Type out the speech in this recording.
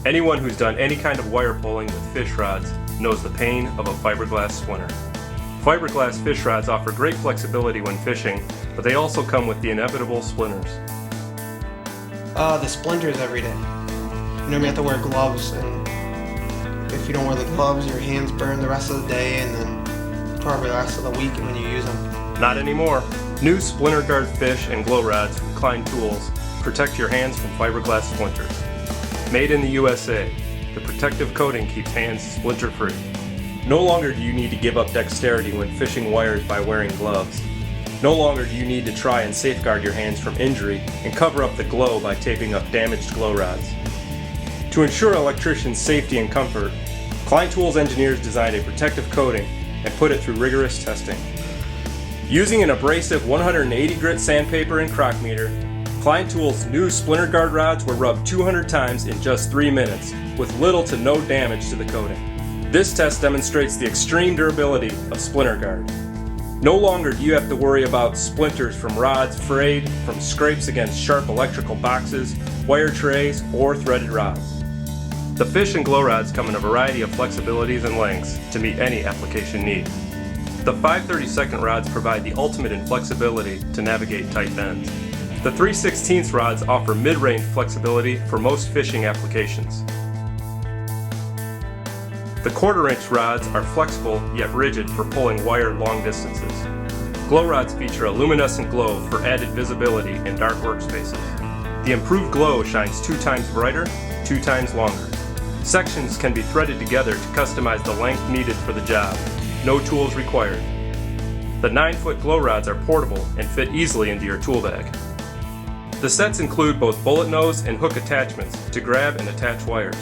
Anyone who's done any kind of wire pulling with fish rods knows the pain of a fiberglass splinter. Fiberglass fish rods offer great flexibility when fishing, but they also come with the inevitable splinters. The splinters every day. You have to wear gloves, and if you don't wear the gloves, your hands burn the rest of the day, and then probably the rest of the week when you use them. Not anymore. New Splinter Guard fish and glow rods from Klein tools protect your hands from fiberglass splinters. Made in the USA, the protective coating keeps hands splinter-free. No longer do you need to give up dexterity when fishing wires by wearing gloves. No longer do you need to try and safeguard your hands from injury and cover up the glow by taping up damaged glow rods. To ensure electricians' safety and comfort, Klein Tools engineers designed a protective coating and put it through rigorous testing. Using an abrasive 180 grit sandpaper and crock meter, Klein Tools' new Splinter Guard rods were rubbed 200 times in just 3 minutes, with little to no damage to the coating. This test demonstrates the extreme durability of Splinter Guard. No longer do you have to worry about splinters from rods frayed from scrapes against sharp electrical boxes, wire trays, or threaded rods. The fish and glow rods come in a variety of flexibilities and lengths to meet any application need. The 5/32 rods provide the ultimate in flexibility to navigate tight bends. The 3/16 rods offer mid-range flexibility for most fishing applications. The 1/4-inch rods are flexible yet rigid for pulling wire long distances. Glow rods feature a luminescent glow for added visibility in dark workspaces. The improved glow shines 2 times brighter, 2 times longer. Sections can be threaded together to customize the length needed for the job. No tools required. The 9-foot glow rods are portable and fit easily into your tool bag. The sets include both bullet nose and hook attachments to grab and attach wires.